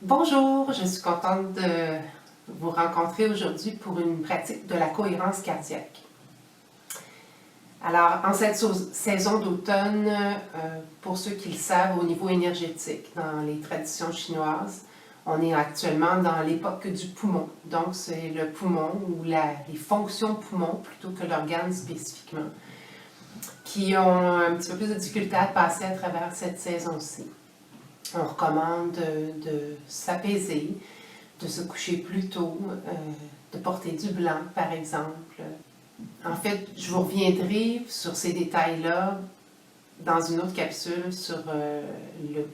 Bonjour, je suis contente de vous rencontrer aujourd'hui pour une pratique de la cohérence cardiaque. Alors, en cette saison d'automne, pour ceux qui le savent, au niveau énergétique, dans les traditions chinoises, on est actuellement dans l'époque du poumon. Donc, c'est le poumon ou les fonctions poumon plutôt que l'organe spécifiquement, qui ont un petit peu plus de difficulté à passer à travers cette saison-ci. On recommande de s'apaiser, de se coucher plus tôt, de porter du blanc, par exemple. En fait, je vous reviendrai sur ces détails-là dans une autre capsule sur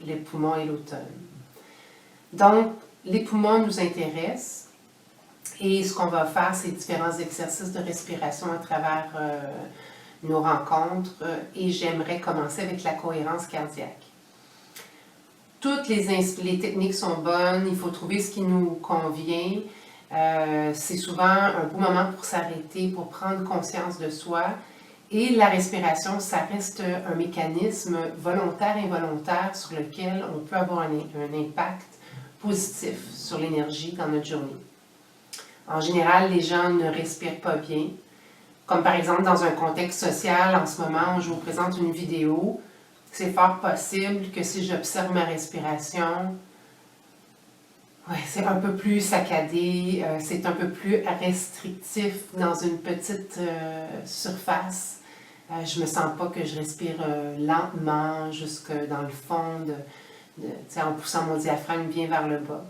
les poumons et l'automne. Donc, les poumons nous intéressent et ce qu'on va faire, c'est différents exercices de respiration à travers nos rencontres et j'aimerais commencer avec la cohérence cardiaque. Toutes les techniques sont bonnes, il faut trouver ce qui nous convient. C'est souvent un bon moment pour s'arrêter, pour prendre conscience de soi. Et la respiration, ça reste un mécanisme volontaire et involontaire sur lequel on peut avoir un impact positif sur l'énergie dans notre journée. En général, les gens ne respirent pas bien. Comme par exemple dans un contexte social, en ce moment, je vous présente une vidéo. C'est fort possible que si j'observe ma respiration, c'est un peu plus saccadé, c'est un peu plus restrictif dans une petite surface. Je ne me sens pas que je respire lentement jusque dans le fond, en poussant mon diaphragme bien vers le bas.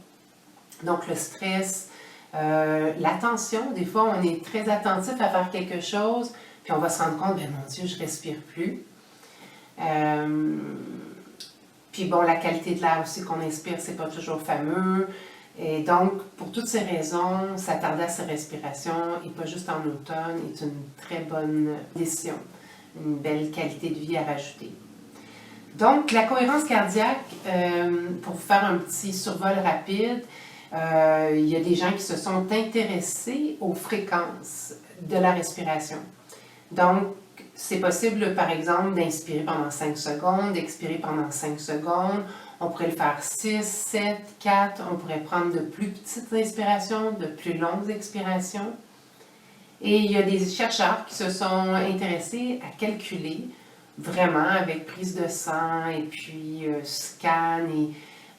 Donc le stress, l'attention, des fois on est très attentif à faire quelque chose, puis on va se rendre compte, ben mon Dieu, je ne respire plus. Puis bon, la qualité de l'air aussi qu'on inspire, c'est pas toujours fameux. Et donc, pour toutes ces raisons, s'attarder à sa respiration, et pas juste en automne, est une très bonne décision, une belle qualité de vie à rajouter. Donc, la cohérence cardiaque, pour vous faire un petit survol rapide, il y a des gens qui se sont intéressés aux fréquences de la respiration. Donc, c'est possible, par exemple, d'inspirer pendant 5 secondes, d'expirer pendant 5 secondes. On pourrait le faire 6, 7, 4. On pourrait prendre de plus petites inspirations, de plus longues expirations. Et il y a des chercheurs qui se sont intéressés à calculer vraiment avec prise de sang et puis scan et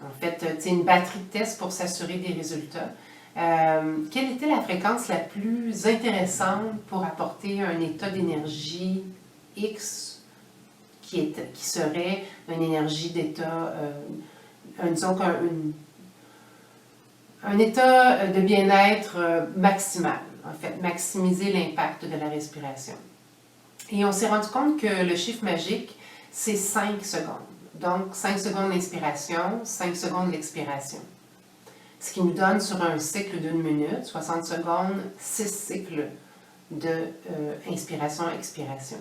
en fait, une batterie de tests pour s'assurer des résultats. Quelle était la fréquence la plus intéressante pour apporter un état d'énergie X qui serait une énergie d'état, disons un état de bien-être maximal, en fait, maximiser l'impact de la respiration. Et on s'est rendu compte que le chiffre magique, c'est 5 secondes. Donc, 5 secondes d'inspiration, 5 secondes d'expiration. Ce qui nous donne sur un cycle d'une minute, 60 secondes, 6 cycles d'inspiration-expiration.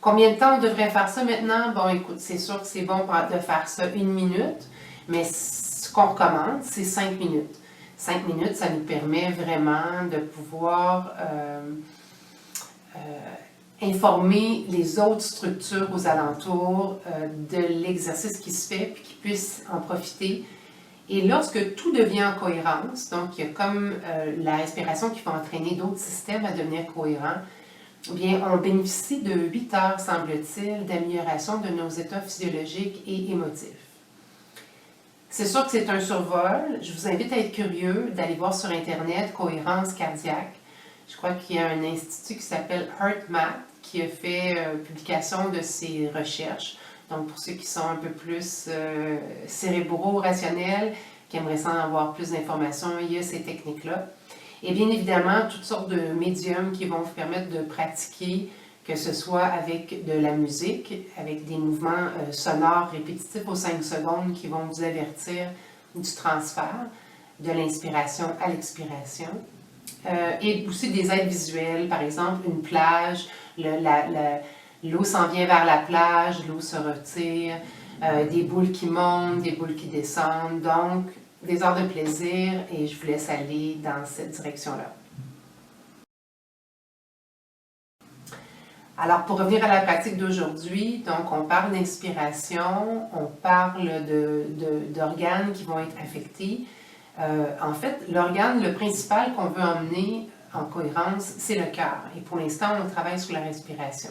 Combien de temps on devrait faire ça maintenant? Bon, écoute, c'est sûr que c'est bon de faire ça 1 minute, mais ce qu'on recommande, c'est 5 minutes. 5 minutes, ça nous permet vraiment de pouvoir informer les autres structures aux alentours de l'exercice qui se fait, puis qu'ils puissent en profiter. Et lorsque tout devient en cohérence, donc il y a comme la respiration qui va entraîner d'autres systèmes à devenir cohérents, bien, on bénéficie de 8 heures, semble-t-il, d'amélioration de nos états physiologiques et émotifs. C'est sûr que c'est un survol. Je vous invite à être curieux, d'aller voir sur Internet cohérence cardiaque. Je crois qu'il y a un institut qui s'appelle HeartMath qui a fait publication de ses recherches. Donc, pour ceux qui sont un peu plus cérébraux, rationnels, qui aimeraient en avoir plus d'informations, il y a ces techniques-là. Et bien évidemment, toutes sortes de médiums qui vont vous permettre de pratiquer, que ce soit avec de la musique, avec des mouvements sonores répétitifs aux 5 secondes qui vont vous avertir du transfert, de l'inspiration à l'expiration. Et aussi des aides visuelles, par exemple une plage, l'eau s'en vient vers la plage, l'eau se retire, des boules qui montent, des boules qui descendent, donc des heures de plaisir et je vous laisse aller dans cette direction-là. Alors, pour revenir à la pratique d'aujourd'hui, donc on parle d'inspiration, on parle d'organes qui vont être affectés. En fait, l'organe, le principal qu'on veut emmener en cohérence, c'est le cœur. Et pour l'instant, on travaille sur la respiration.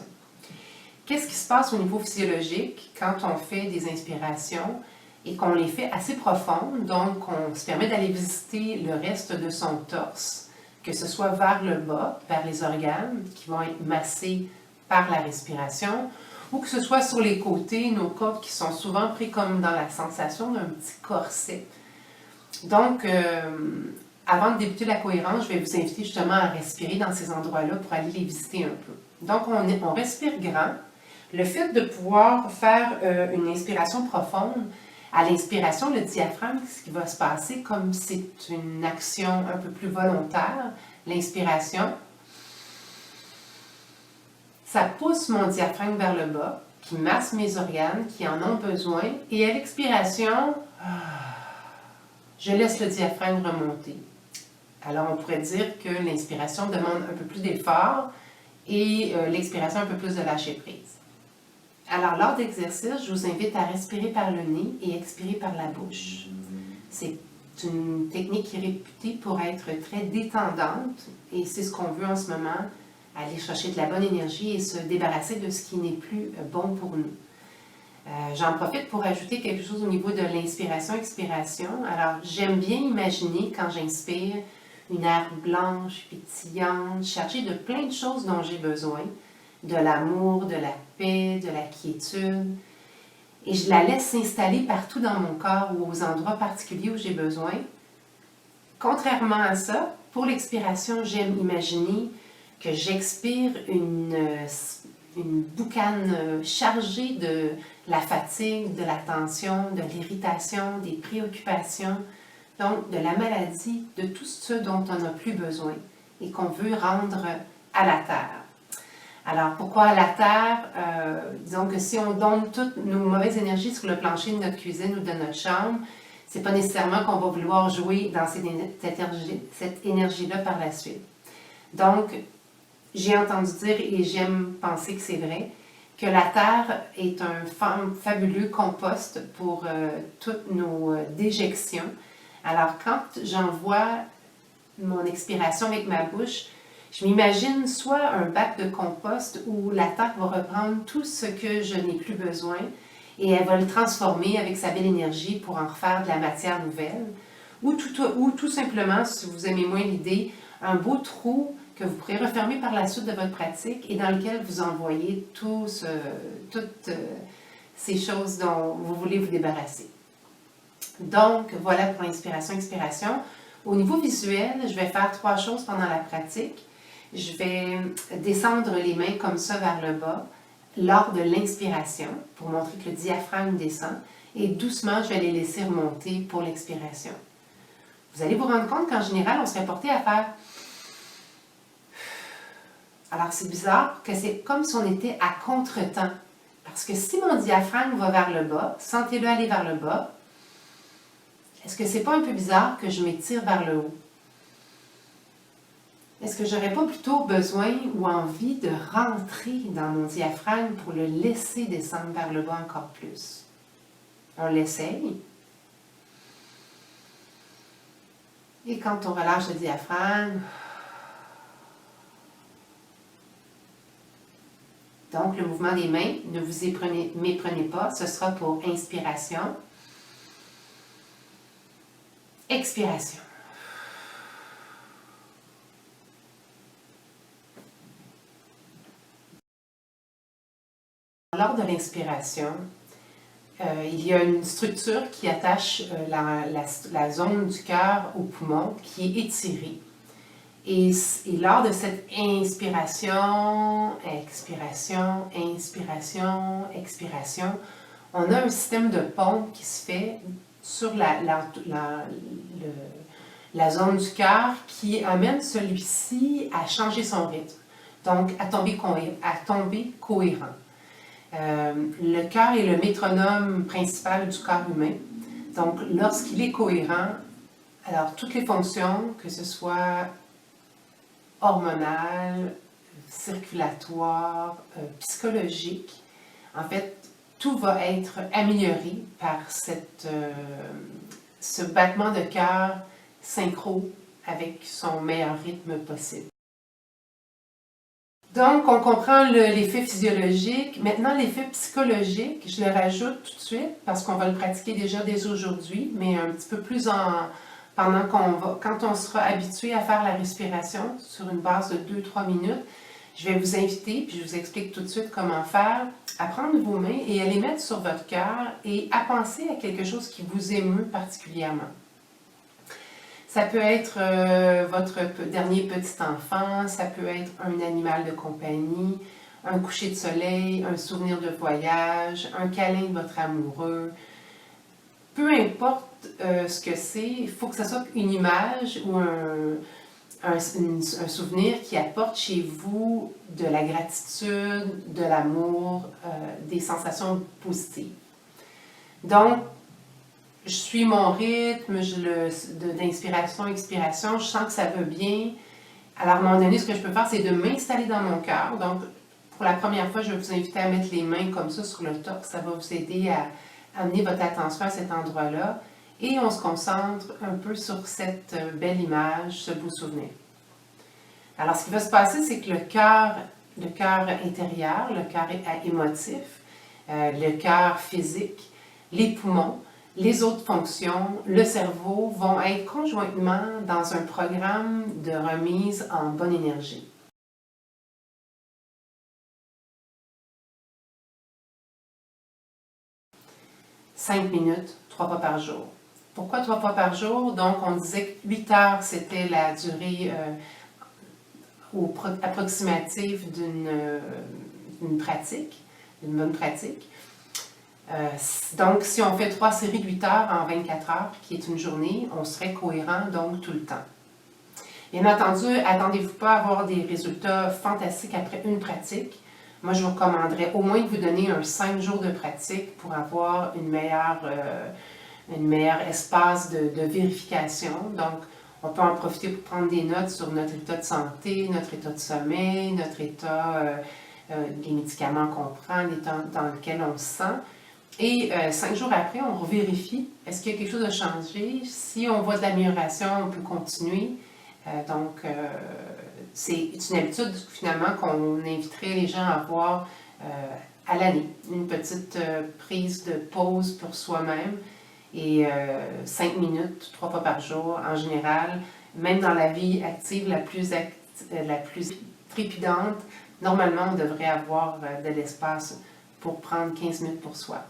Qu'est-ce qui se passe au niveau physiologique quand on fait des inspirations et qu'on les fait assez profondes? Donc, on se permet d'aller visiter le reste de son torse, que ce soit vers le bas, vers les organes qui vont être massés par la respiration, ou que ce soit sur les côtés, nos corps qui sont souvent pris comme dans la sensation d'un petit corset. Donc, avant de débuter la cohérence, je vais vous inviter justement à respirer dans ces endroits-là pour aller les visiter un peu. Donc, on respire grand. Le fait de pouvoir faire une inspiration profonde, à l'inspiration, le diaphragme, ce qui va se passer, comme c'est une action un peu plus volontaire, l'inspiration, ça pousse mon diaphragme vers le bas, qui masse mes organes, qui en ont besoin, et à l'expiration, je laisse le diaphragme remonter. Alors, on pourrait dire que l'inspiration demande un peu plus d'effort et l'expiration un peu plus de lâcher prise. Alors, lors d'exercice, je vous invite à respirer par le nez et expirer par la bouche. C'est une technique qui est réputée pour être très détendante et c'est ce qu'on veut en ce moment, aller chercher de la bonne énergie et se débarrasser de ce qui n'est plus bon pour nous. J'en profite pour ajouter quelque chose au niveau de l'inspiration-expiration. Alors, j'aime bien imaginer quand j'inspire une air blanche, pétillante, chargée de plein de choses dont j'ai besoin, de l'amour, de la paix, de la quiétude. Et je la laisse s'installer partout dans mon corps ou aux endroits particuliers où j'ai besoin. Contrairement à ça, pour l'expiration, j'aime imaginer que j'expire une boucane chargée de la fatigue, de la tension, de l'irritation, des préoccupations, donc de la maladie, de tout ce dont on n'a plus besoin et qu'on veut rendre à la terre. Alors, pourquoi à la terre? Disons que si on donne toutes nos mauvaises énergies sur le plancher de notre cuisine ou de notre chambre, c'est pas nécessairement qu'on va vouloir jouer dans cette énergie-là par la suite. Donc, j'ai entendu dire, et j'aime penser que c'est vrai, que la terre est un fabuleux compost pour toutes nos déjections. Alors, quand j'envoie mon expiration avec ma bouche, je m'imagine soit un bac de compost où la terre va reprendre tout ce que je n'ai plus besoin et elle va le transformer avec sa belle énergie pour en refaire de la matière nouvelle. Ou tout simplement, si vous aimez moins l'idée, un beau trou que vous pourrez refermer par la suite de votre pratique et dans lequel vous envoyez toutes ces choses dont vous voulez vous débarrasser. Donc, voilà pour l'inspiration-expiration. Au niveau visuel, je vais faire 3 choses pendant la pratique. Je vais descendre les mains comme ça vers le bas lors de l'inspiration pour montrer que le diaphragme descend et doucement, je vais les laisser remonter pour l'expiration. Vous allez vous rendre compte qu'en général, on serait porté à faire... Alors, c'est bizarre que c'est comme si on était à contre-temps. Parce que si mon diaphragme va vers le bas, sentez-le aller vers le bas, est-ce que c'est pas un peu bizarre que je m'étire vers le haut? Est-ce que j'aurais pas plutôt besoin ou envie de rentrer dans mon diaphragme pour le laisser descendre vers le bas encore plus? On l'essaye. Et quand on relâche le diaphragme, donc le mouvement des mains, ne vous méprenez pas, ce sera pour inspiration, expiration. Lors de l'inspiration, il y a une structure qui attache la zone du cœur au poumon qui est étirée. Et lors de cette inspiration, expiration, inspiration, expiration, on a un système de pompe qui se fait sur la zone du cœur qui amène celui-ci à changer son rythme, donc à tomber cohérent. Le cœur est le métronome principal du corps humain. Donc, lorsqu'il est cohérent, alors toutes les fonctions, que ce soit hormonales, circulatoire, psychologique. En fait, tout va être amélioré par ce battement de cœur synchro avec son meilleur rythme possible. Donc, on comprend l'effet physiologique. Maintenant, l'effet psychologique, je le rajoute tout de suite parce qu'on va le pratiquer déjà dès aujourd'hui, mais un petit peu plus quand on sera habitué à faire la respiration sur une base de 2-3 minutes. Je vais vous inviter, puis je vous explique tout de suite comment faire, à prendre vos mains et à les mettre sur votre cœur et à penser à quelque chose qui vous émeut particulièrement. Ça peut être votre dernier petit enfant, ça peut être un animal de compagnie, un coucher de soleil, un souvenir de voyage, un câlin de votre amoureux. Peu importe ce que c'est, il faut que ce soit une image ou un souvenir qui apporte chez vous de la gratitude, de l'amour, des sensations positives. Donc, je suis mon rythme d'inspiration, expiration, je sens que ça va bien. Alors, à un moment donné, ce que je peux faire, c'est de m'installer dans mon cœur. Donc, pour la première fois, je vais vous inviter à mettre les mains comme ça sur le torse. Ça va vous aider à amener votre attention à cet endroit-là. Et on se concentre un peu sur cette belle image, ce beau souvenir. Alors, ce qui va se passer, c'est que le cœur intérieur, le cœur émotif, le cœur physique, les poumons, les autres fonctions, le cerveau vont être conjointement dans un programme de remise en bonne énergie. « 5 minutes, 3 fois par jour. Pourquoi 3 fois par jour? Donc, on disait que 8 heures, c'était la durée approximative d'une pratique, d'une bonne pratique. Donc, si on fait 3 séries de 8 heures en 24 heures, qui est une journée, on serait cohérent donc tout le temps. Bien entendu, attendez-vous pas à avoir des résultats fantastiques après une pratique. Moi, je vous recommanderais au moins de vous donner 5 jours de pratique pour avoir une meilleure espace de vérification. Donc, on peut en profiter pour prendre des notes sur notre état de santé, notre état de sommeil, notre état, les médicaments qu'on prend, l'état dans lequel on se sent. Et 5 jours après, on revérifie, est-ce qu'il y a quelque chose de changé? Si on voit de l'amélioration, on peut continuer. C'est une habitude finalement qu'on inviterait les gens à avoir à l'année. Une petite prise de pause pour soi-même et 5 minutes, 3 fois par jour en général. Même dans la vie active la plus trépidante, normalement on devrait avoir de l'espace pour prendre 15 minutes pour soi.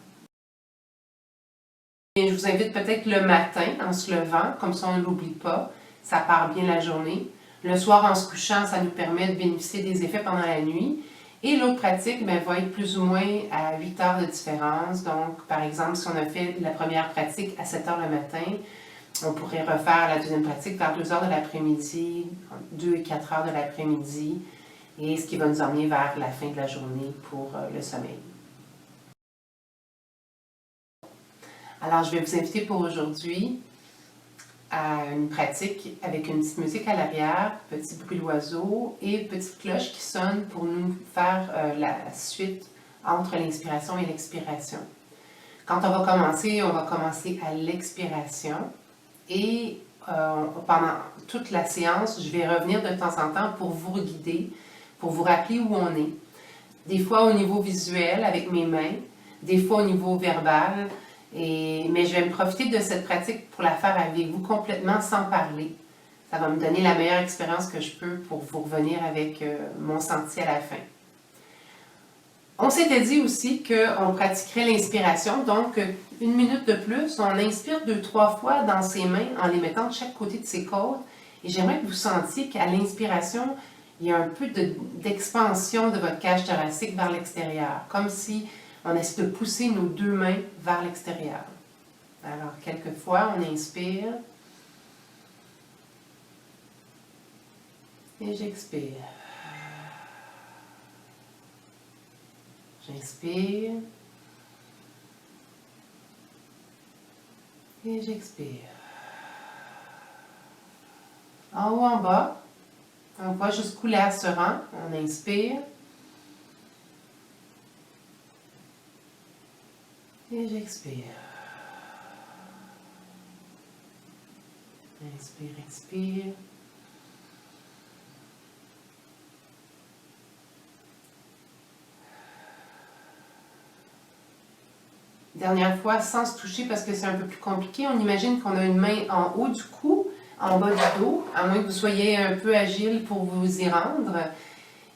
Et je vous invite peut-être le matin en se levant, comme ça on ne l'oublie pas, ça part bien la journée. Le soir en se couchant, ça nous permet de bénéficier des effets pendant la nuit. Et l'autre pratique va être plus ou moins à 8 heures de différence. Donc, par exemple, si on a fait la première pratique à 7 heures le matin, on pourrait refaire la deuxième pratique vers 2 heures de l'après-midi, 2 et 4 heures de l'après-midi, et ce qui va nous emmener vers la fin de la journée pour le sommeil. Alors, je vais vous inviter pour aujourd'hui à une pratique avec une petite musique à l'arrière, petit bruit d'oiseau et petite cloche qui sonne pour nous faire la suite entre l'inspiration et l'expiration. Quand on va commencer à l'expiration et pendant toute la séance, je vais revenir de temps en temps pour vous guider, pour vous rappeler où on est. Des fois au niveau visuel avec mes mains, des fois au niveau verbal, mais je vais me profiter de cette pratique pour la faire avec vous complètement sans parler. Ça va me donner la meilleure expérience que je peux pour vous revenir avec mon senti à la fin. On s'était dit aussi qu'on pratiquerait l'inspiration, donc 1 minute de plus, on inspire 2-3 fois dans ses mains en les mettant de chaque côté de ses côtes. Et j'aimerais que vous sentiez qu'à l'inspiration, il y a un peu d'expansion de votre cage thoracique vers l'extérieur, comme si on essaie de pousser nos 2 mains vers l'extérieur. Alors, quelquefois, on inspire et j'expire. J'inspire et j'expire. En haut, en bas, On voit jusqu'où l'air se rend. On inspire. Et j'expire. Inspire, expire. Dernière fois, sans se toucher parce que c'est un peu plus compliqué, on imagine qu'on a une main en haut du cou, en bas du dos, à moins que vous soyez un peu agile pour vous y rendre.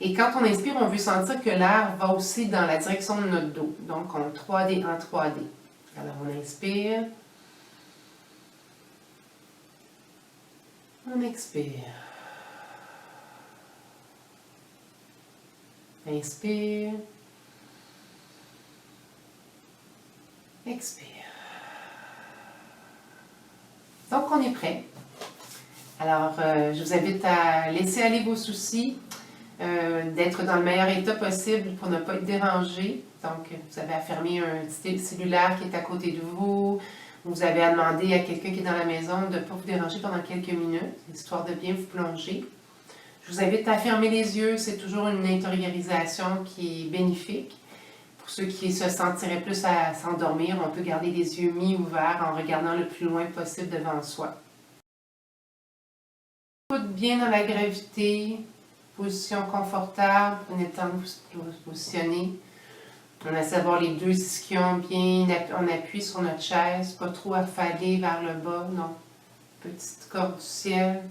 Et quand on inspire, on veut sentir que l'air va aussi dans la direction de notre dos. Donc, en 3D. Alors, on inspire. On expire. Inspire. Expire. Donc, on est prêt. Alors, je vous invite à laisser aller vos soucis, d'être dans le meilleur état possible pour ne pas être dérangé. Donc, vous avez à fermer un petit cellulaire qui est à côté de vous. Vous avez à demander à quelqu'un qui est dans la maison de ne pas vous déranger pendant quelques minutes, histoire de bien vous plonger. Je vous invite à fermer les yeux. C'est toujours une intériorisation qui est bénéfique. Pour ceux qui se sentiraient plus à s'endormir, on peut garder les yeux mi-ouverts en regardant le plus loin possible devant soi. Écoute bien dans la gravité, position confortable, prenez le temps de vous positionner. On essaie d'avoir les deux ischions bien en appui sur notre chaise, pas trop affalés vers le bas, non. Petite corde du ciel.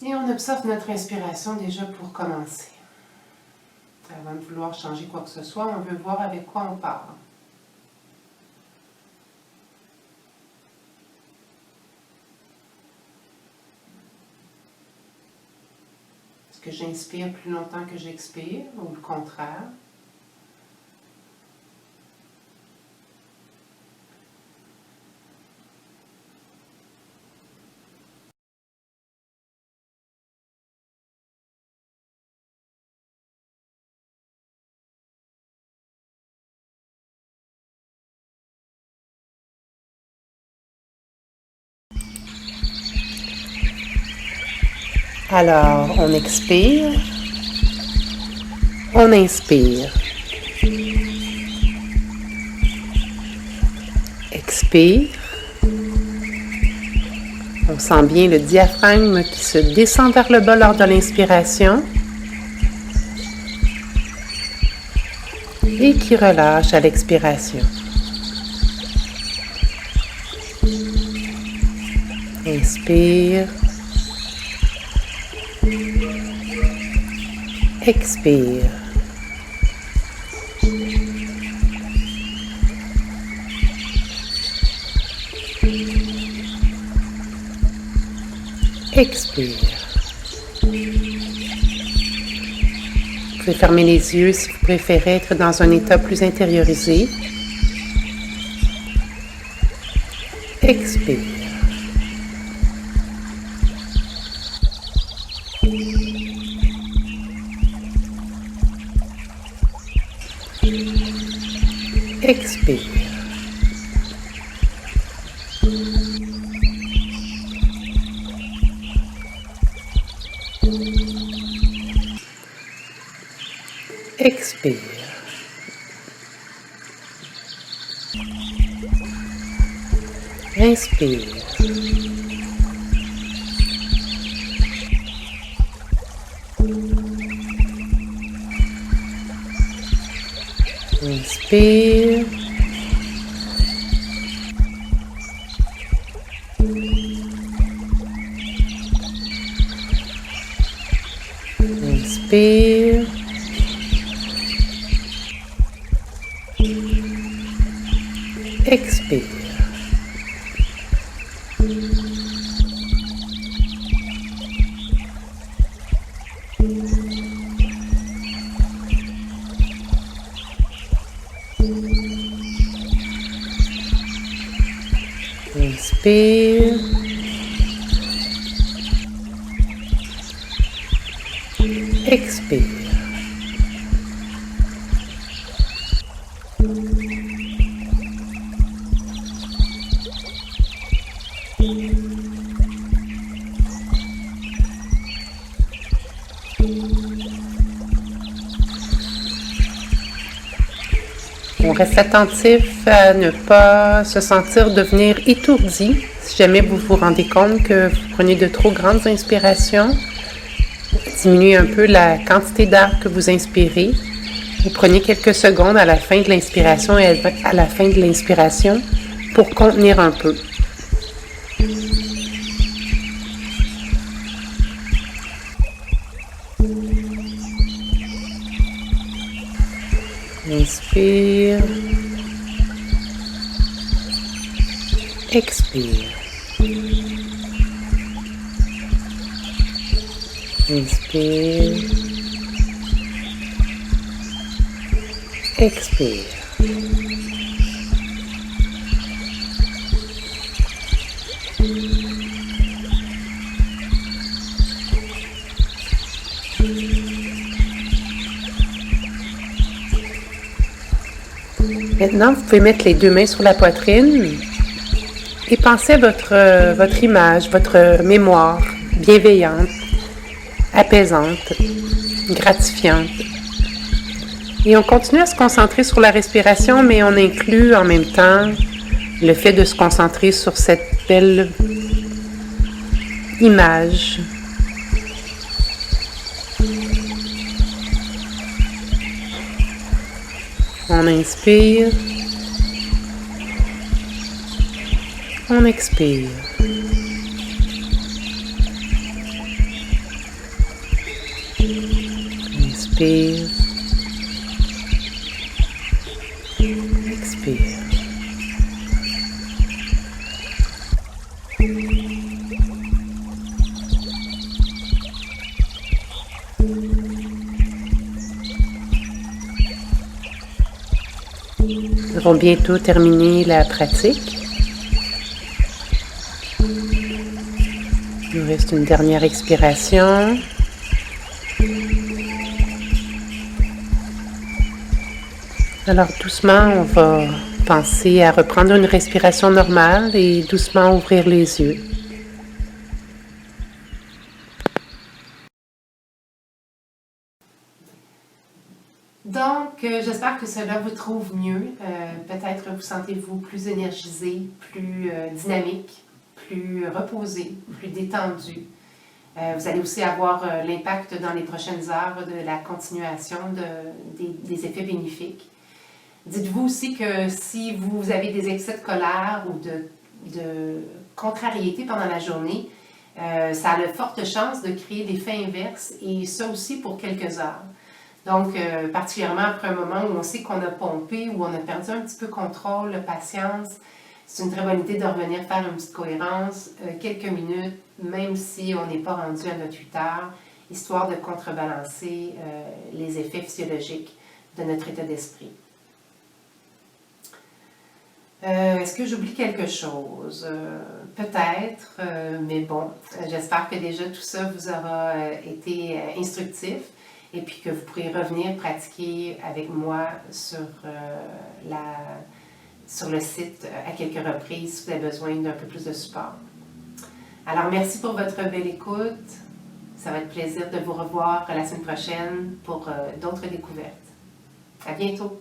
Et on observe notre inspiration déjà pour commencer. Avant de vouloir changer quoi que ce soit, on veut voir avec quoi on part. Est-ce que j'inspire plus longtemps que j'expire ou le contraire? Alors, on expire, on inspire, expire, on sent bien le diaphragme qui se descend vers le bas lors de l'inspiration et qui relâche à l'expiration. Inspire. Expire. Expire. Vous pouvez fermer les yeux si vous préférez être dans un état plus intériorisé. Expire. Expire. Expire. Inspire. Inspire. Inspire. Expire. Inspire. Expire. On reste attentif à ne pas se sentir devenir étourdi. Si jamais vous vous rendez compte que vous prenez de trop grandes inspirations, diminuez un peu la quantité d'air que vous inspirez. Vous prenez quelques secondes à la fin de l'inspiration et à la fin de l'inspiration pour contenir un peu. Inspire. Expire. Inspire. Expire. Maintenant, vous pouvez mettre les deux mains sur la poitrine et pensez à votre image, votre mémoire bienveillante, apaisante, gratifiante. Et on continue à se concentrer sur la respiration, mais on inclut en même temps le fait de se concentrer sur cette belle image. On inspire, on expire. Inspire, expire. Nous allons bientôt terminer la pratique. Il nous reste une dernière expiration. Alors doucement, on va penser à reprendre une respiration normale et doucement ouvrir les yeux. Donc, j'espère que cela vous trouve mieux. Peut-être vous sentez-vous plus énergisé, plus dynamique, plus reposé, plus détendu. Vous allez aussi avoir l'impact dans les prochaines heures de la continuation des effets bénéfiques. Dites-vous aussi que si vous avez des excès de colère ou de contrariété pendant la journée, ça a de fortes chances de créer des faits inverses et ça aussi pour quelques heures. Donc, particulièrement après un moment où on sait qu'on a pompé, où on a perdu un petit peu contrôle, patience, c'est une très bonne idée de revenir faire une petite cohérence, quelques minutes, même si on n'est pas rendu à notre 8 heures, histoire de contrebalancer les effets physiologiques de notre état d'esprit. Est-ce que j'oublie quelque chose? Peut-être, mais bon, j'espère que déjà tout ça vous aura été instructif et puis que vous pourrez revenir pratiquer avec moi sur le site à quelques reprises si vous avez besoin d'un peu plus de support. Alors, merci pour votre belle écoute. Ça va être plaisir de vous revoir la semaine prochaine pour d'autres découvertes. À bientôt!